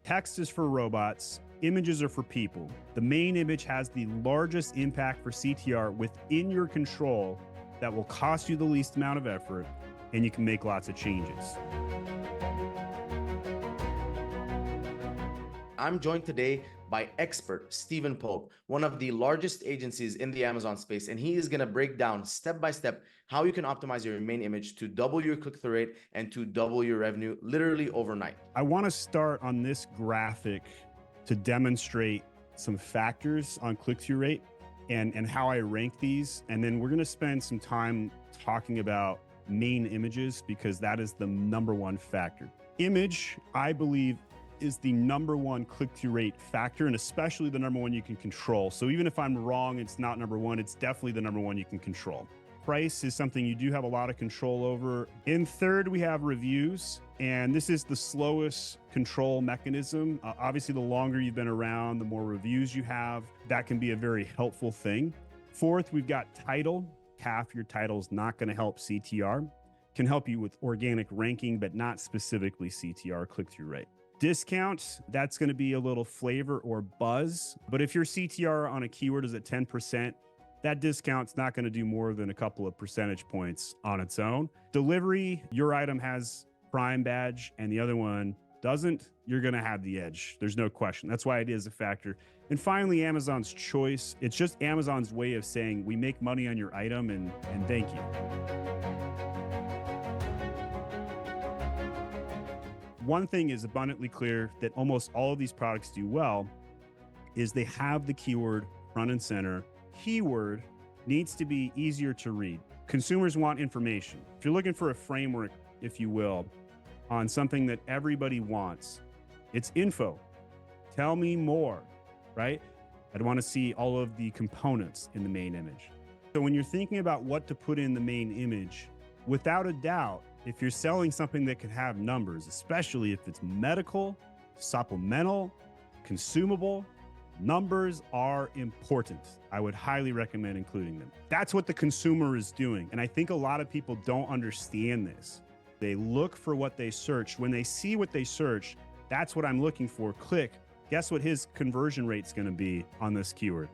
Text is for robots, images are for people. The main image has the largest impact for CTR within your control that will cost you the least amount of effort, and you can make lots of changes. I'm joined today by expert Stephen Pope, one of the largest agencies in the Amazon space, and he is going to break down step by step how you can optimize your main image to double your click-through rate and to double your revenue literally overnight. I want to start on this graphic to demonstrate some factors on click-through rate and how I rank these. And then we're going to spend some time talking about main images because that is the number one factor. Image, I believe, is the number one click-through rate factor, and especially the number one you can control. So even if I'm wrong, it's not number one, it's definitely the number one you can control. Price is something you do have a lot of control over. In third, we have reviews, and this is the slowest control mechanism. Obviously, the longer you've been around, the more reviews you have. That can be a very helpful thing. Fourth, we've got title. Half your title is not going to help CTR. Can help you with organic ranking, but not specifically CTR click-through rate. Discount, that's going to be a little flavor or buzz. But if your CTR on a keyword is at 10%, that discount's not going to do more than a couple of percentage points on its own. Delivery, your item has Prime badge and the other one doesn't, you're going to have the edge. There's no question. That's why it is a factor. And finally, Amazon's choice. It's just Amazon's way of saying, we make money on your item and thank you. One thing is abundantly clear that almost all of these products do well is they have the keyword front and center. Keyword needs to be easier to read. Consumers want information. If you're looking for a framework, if you will, on something that everybody wants, it's info. Tell me more, right? I'd want to see all of the components in the main image. So when you're thinking about what to put in the main image, without a doubt, if you're selling something that could have numbers, especially if it's medical, supplemental, consumable, numbers are important. I would highly recommend including them. That's what the consumer is doing. And I think a lot of people don't understand this. They look for what they search. When they see what they search, that's what I'm looking for. Click. Guess what his conversion rate's going to be on this keyword?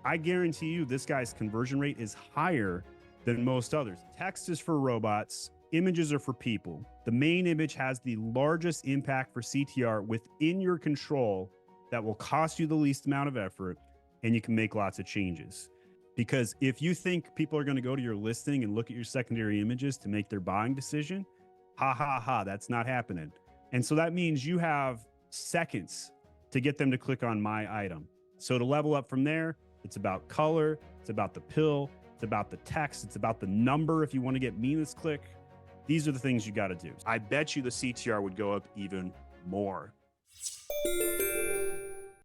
I guarantee you this guy's conversion rate is higher than most others. Text is for robots. Images are for people. The main image has the largest impact for CTR within your control that will cost you the least amount of effort, and you can make lots of changes. Because if you think people are going to go to your listing and look at your secondary images to make their buying decision, that's not happening. And so that means you have seconds to get them to click on my item. So to level up from there, it's about color, it's about the pill, it's about the text, it's about the number if you want to get meanest click. These are the things you got to do. I bet you the CTR would go up even more.